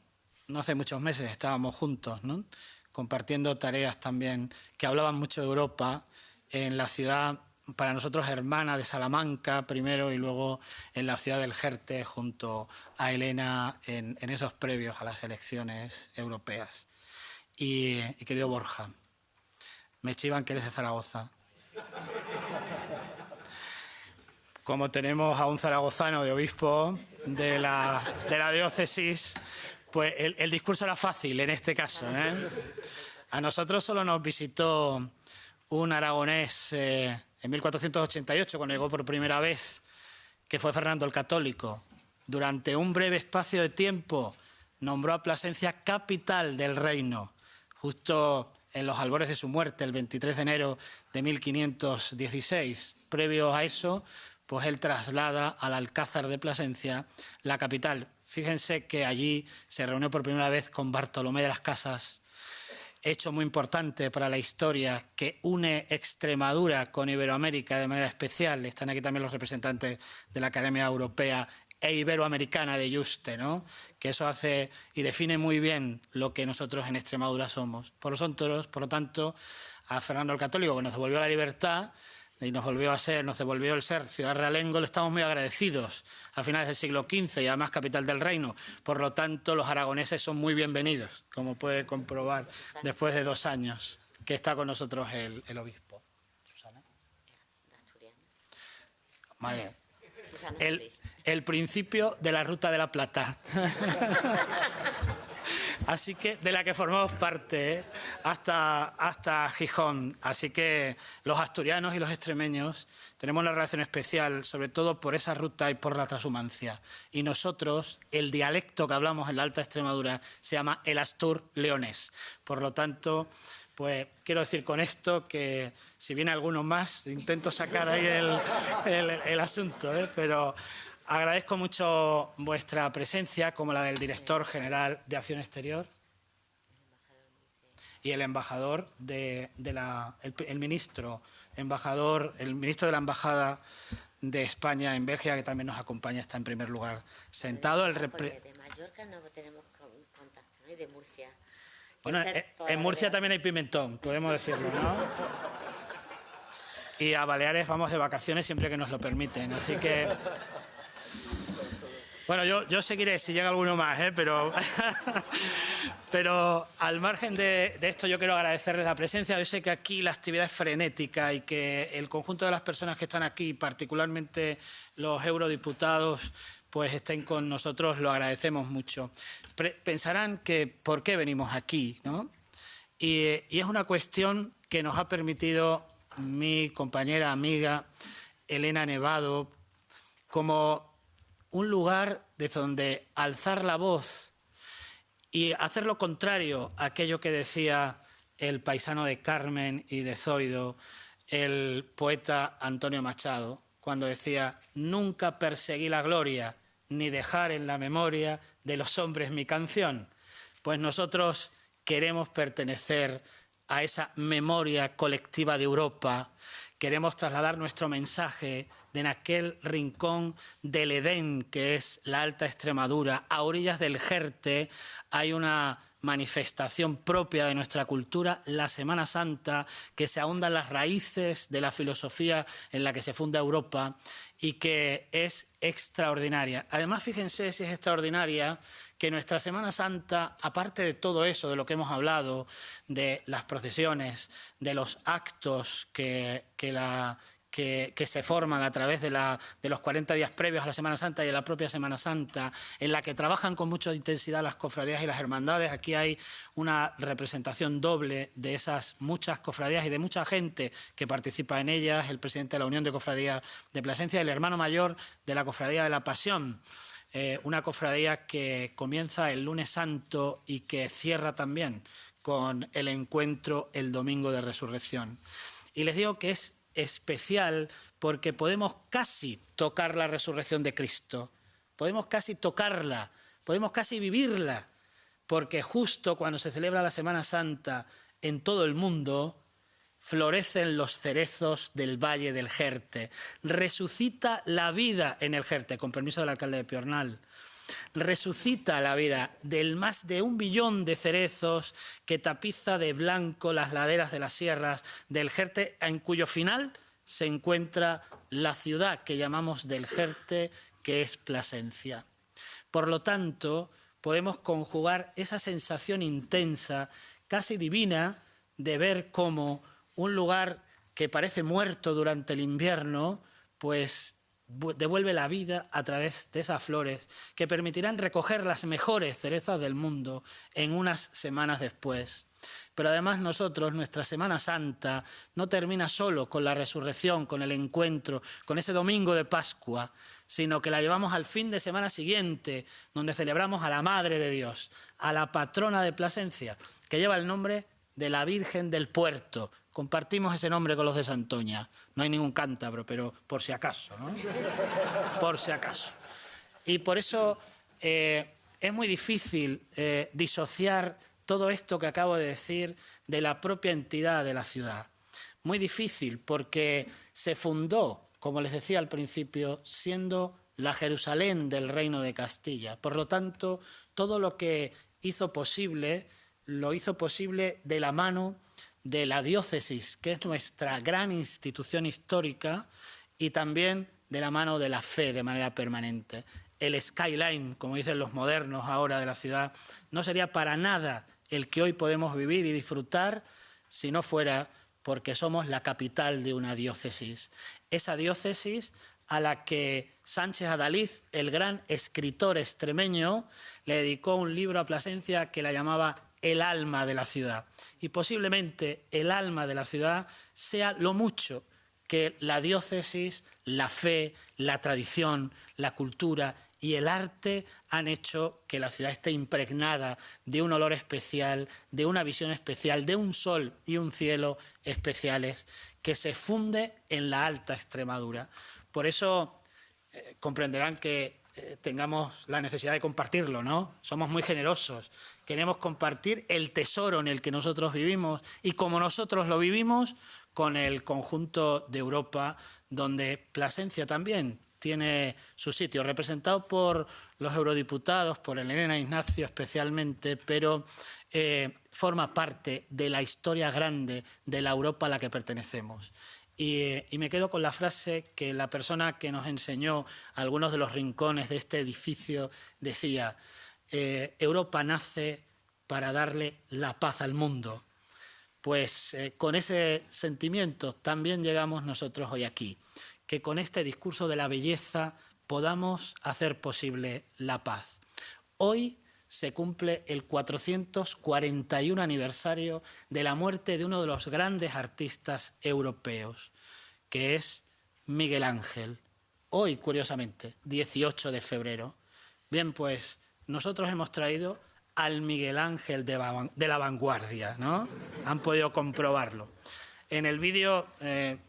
no hace muchos meses estábamos juntos, ¿no?, compartiendo tareas también que hablaban mucho de Europa en la ciudad, para nosotros hermana de Salamanca primero, y luego en la ciudad del Jerte junto a Elena en esos previos a las elecciones europeas. Y querido Borja, me chivan que eres de Zaragoza. Como tenemos a un zaragozano de obispo de la diócesis, pues el discurso era fácil en este caso, ¿eh? A nosotros solo nos visitó un aragonés en 1488, cuando llegó por primera vez, que fue Fernando el Católico. Durante un breve espacio de tiempo nombró a Plasencia capital del reino, justo en los albores de su muerte, el 23 de enero de 1516. Previo a eso, pues él traslada al Alcázar de Plasencia, la capital Fíjense que allí se reunió por primera vez con Bartolomé de las Casas, hecho muy importante para la historia que une Extremadura con Iberoamérica de manera especial. Están aquí también los representantes de la Academia Europea e Iberoamericana de Yuste, ¿no? Que eso hace y define muy bien lo que nosotros en Extremadura somos. Por lo tanto, a Fernando el Católico, que nos devolvió la libertad y nos devolvió el ser ciudad realengo, le estamos muy agradecidos a finales del siglo XV y además capital del reino. Por lo tanto, los aragoneses son muy bienvenidos, como puede comprobar después de 2 años que está con nosotros el obispo. ¿Susana? Vale. El principio de la Ruta de la Plata. Así que, de la que formamos parte, hasta Gijón. Así que los asturianos y los extremeños tenemos una relación especial, sobre todo por esa ruta y por la transhumancia. Y nosotros, el dialecto que hablamos en la Alta Extremadura se llama el astur-leonés. Por lo tanto, pues quiero decir con esto que si viene alguno más, intento sacar ahí el asunto, pero agradezco mucho vuestra presencia, como la del director general de Acción Exterior y el embajador el ministro de la Embajada de España en Bélgica, que también nos acompaña, está en primer lugar sentado. De Mallorca no tenemos contacto, ¿no? Y de Murcia. Bueno, en Murcia también hay pimentón, podemos decirlo, ¿no? Y a Baleares vamos de vacaciones siempre que nos lo permiten, así que... Bueno, yo seguiré si llega alguno más, pero al margen de esto yo quiero agradecerles la presencia. Yo sé que aquí la actividad es frenética y que el conjunto de las personas que están aquí, particularmente los eurodiputados, pues estén con nosotros, lo agradecemos mucho. Pensarán que por qué venimos aquí, ¿no? Y es una cuestión que nos ha permitido mi compañera, amiga, Elena Nevado, como un lugar de donde alzar la voz y hacer lo contrario a aquello que decía el paisano de Carmen y de Zoido, el poeta Antonio Machado, cuando decía: nunca perseguí la gloria, ni dejar en la memoria de los hombres mi canción. Pues nosotros queremos pertenecer a esa memoria colectiva de Europa. Queremos trasladar nuestro mensaje de en aquel rincón del Edén que es la Alta Extremadura. A orillas del Jerte hay una manifestación propia de nuestra cultura, la Semana Santa, que se ahonda en las raíces de la filosofía en la que se funda Europa y que es extraordinaria. Además, fíjense si es extraordinaria que nuestra Semana Santa, aparte de todo eso de lo que hemos hablado, de las procesiones, de los actos que se forman a través de los 40 días previos a la Semana Santa y de la propia Semana Santa, en la que trabajan con mucha intensidad las cofradías y las hermandades. Aquí hay una representación doble de esas muchas cofradías y de mucha gente que participa en ellas, el presidente de la Unión de Cofradías de Plasencia, el hermano mayor de la Cofradía de la Pasión, una cofradía que comienza el lunes santo y que cierra también con el encuentro el domingo de Resurrección. Y les digo que es especial porque podemos casi tocar la resurrección de Cristo, podemos casi tocarla, podemos casi vivirla, porque justo cuando se celebra la Semana Santa en todo el mundo florecen los cerezos del Valle del Jerte, resucita la vida en el Jerte, con permiso del alcalde de Piornal. Resucita la vida del más de 1 billón de cerezos que tapiza de blanco las laderas de las sierras del Jerte, en cuyo final se encuentra la ciudad que llamamos del Jerte, que es Plasencia. Por lo tanto, podemos conjugar esa sensación intensa, casi divina, de ver cómo un lugar que parece muerto durante el invierno, pues devuelve la vida a través de esas flores que permitirán recoger las mejores cerezas del mundo en unas semanas después. Pero además nosotros, nuestra Semana Santa no termina solo con la resurrección, con el encuentro, con ese domingo de Pascua, sino que la llevamos al fin de semana siguiente, donde celebramos a la Madre de Dios, a la patrona de Plasencia, que lleva el nombre de la Virgen del Puerto. Compartimos ese nombre con los de Santoña. No hay ningún cántabro, pero por si acaso, ¿no? Por si acaso. Y por eso es muy difícil disociar todo esto que acabo de decir de la propia entidad de la ciudad. Muy difícil porque se fundó, como les decía al principio, siendo la Jerusalén del Reino de Castilla. Por lo tanto, todo lo que hizo posible, lo hizo posible de la mano de la diócesis, que es nuestra gran institución histórica, y también de la mano de la fe de manera permanente. El skyline, como dicen los modernos ahora de la ciudad, no sería para nada el que hoy podemos vivir y disfrutar si no fuera porque somos la capital de una diócesis. Esa diócesis a la que Sánchez Adalid, el gran escritor extremeño, le dedicó un libro a Plasencia que la llamaba El alma de la ciudad. Y posiblemente el alma de la ciudad sea lo mucho que la diócesis, la fe, la tradición, la cultura y el arte han hecho que la ciudad esté impregnada de un olor especial, de una visión especial, de un sol y un cielo especiales que se funde en la Alta Extremadura. Por eso comprenderán que tengamos la necesidad de compartirlo, ¿no? Somos muy generosos, queremos compartir el tesoro en el que nosotros vivimos y como nosotros lo vivimos con el conjunto de Europa, donde Plasencia también tiene su sitio, representado por los eurodiputados, por Elena Ignacio especialmente, pero forma parte de la historia grande de la Europa a la que pertenecemos. Y me quedo con la frase que la persona que nos enseñó algunos de los rincones de este edificio decía: Europa nace para darle la paz al mundo. Pues con ese sentimiento también llegamos nosotros hoy aquí, que con este discurso de la belleza podamos hacer posible la paz. Hoy se cumple el 441 aniversario de la muerte de uno de los grandes artistas europeos, que es Miguel Ángel. Hoy, curiosamente, 18 de febrero. Bien, pues nosotros hemos traído al Miguel Ángel de la vanguardia, ¿no? Han podido comprobarlo. En el vídeo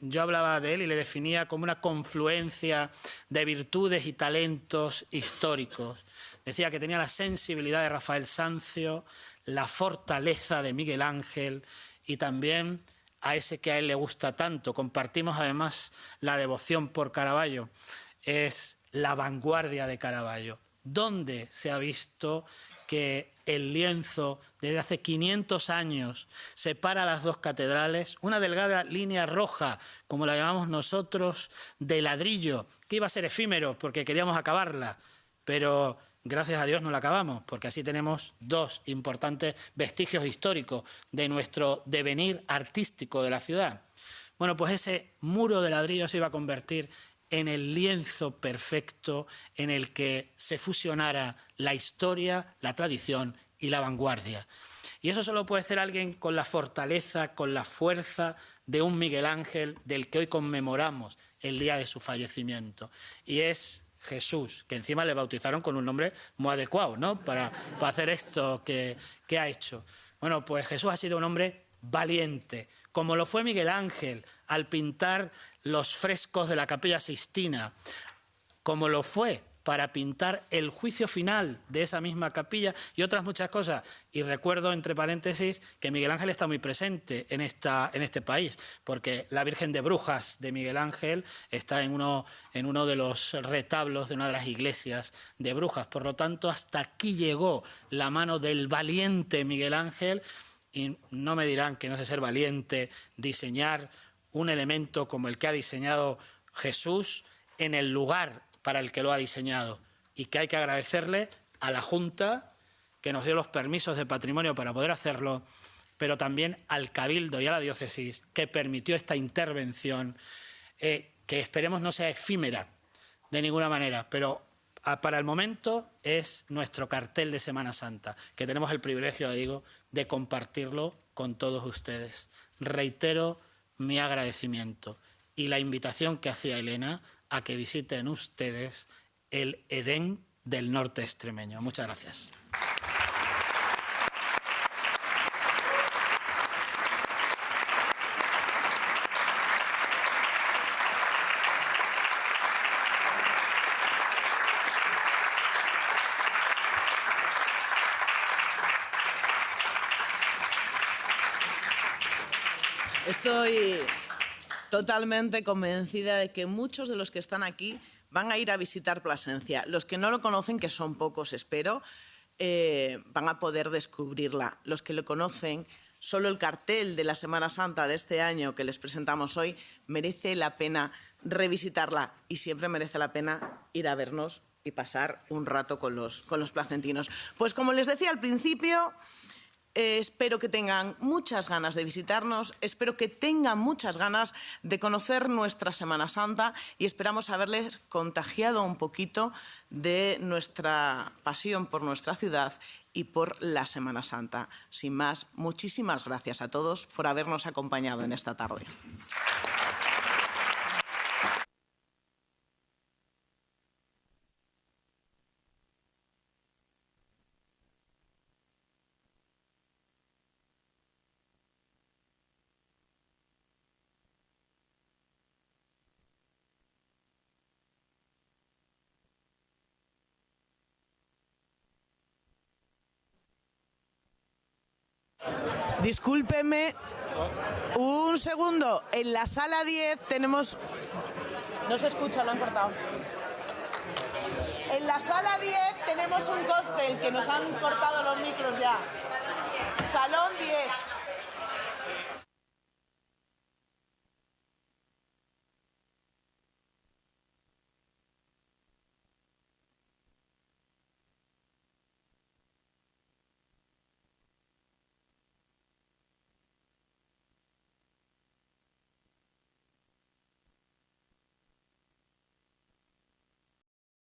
yo hablaba de él y le definía como una confluencia de virtudes y talentos históricos. Decía que tenía la sensibilidad de Rafael Sanzio, la fortaleza de Miguel Ángel y también a ese que a él le gusta tanto. Compartimos además la devoción por Caravaggio. Es la vanguardia de Caravaggio. ¿Dónde se ha visto que el lienzo desde hace 500 años separa las dos catedrales? Una delgada línea roja, como la llamamos nosotros, de ladrillo, que iba a ser efímero porque queríamos acabarla, pero gracias a Dios no la acabamos, porque así tenemos dos importantes vestigios históricos de nuestro devenir artístico de la ciudad. Bueno, pues ese muro de ladrillo se iba a convertir en el lienzo perfecto en el que se fusionara la historia, la tradición y la vanguardia. Y eso solo puede ser alguien con la fortaleza, con la fuerza de un Miguel Ángel del que hoy conmemoramos el día de su fallecimiento. Y es Jesús, que encima le bautizaron con un nombre muy adecuado, ¿no? Para hacer esto que ha hecho. Bueno, pues Jesús ha sido un hombre valiente, como lo fue Miguel Ángel al pintar los frescos de la Capilla Sixtina, como lo fue para pintar el juicio final de esa misma capilla y otras muchas cosas. Y recuerdo, entre paréntesis, que Miguel Ángel está muy presente en este país, porque la Virgen de Brujas de Miguel Ángel está en uno de los retablos de una de las iglesias de Brujas. Por lo tanto, hasta aquí llegó la mano del valiente Miguel Ángel. Y no me dirán que no es de ser valiente diseñar un elemento como el que ha diseñado Jesús en el lugar para el que lo ha diseñado, y que hay que agradecerle a la Junta que nos dio los permisos de patrimonio para poder hacerlo, pero también al Cabildo y a la Diócesis que permitió esta intervención, que esperemos no sea efímera de ninguna manera, pero para el momento es nuestro cartel de Semana Santa, que tenemos el privilegio, digo, de compartirlo con todos ustedes. Reitero mi agradecimiento y la invitación que hacía Elena a que visiten ustedes el Edén del norte extremeño. Muchas gracias. estoy totalmente convencida de que muchos de los que están aquí van a ir a visitar Plasencia. Los que no lo conocen, que son pocos, espero, van a poder descubrirla. Los que lo conocen, solo el cartel de la Semana Santa de este año que les presentamos hoy merece la pena revisitarla y siempre merece la pena ir a vernos y pasar un rato con los placentinos. Pues como les decía al principio, espero que tengan muchas ganas de visitarnos, espero que tengan muchas ganas de conocer nuestra Semana Santa y esperamos haberles contagiado un poquito de nuestra pasión por nuestra ciudad y por la Semana Santa. Sin más, muchísimas gracias a todos por habernos acompañado en esta tarde. Discúlpeme un segundo. En la sala 10 tenemos... No se escucha, lo han cortado. En la sala 10 tenemos un cóctel que nos han cortado los micros ya.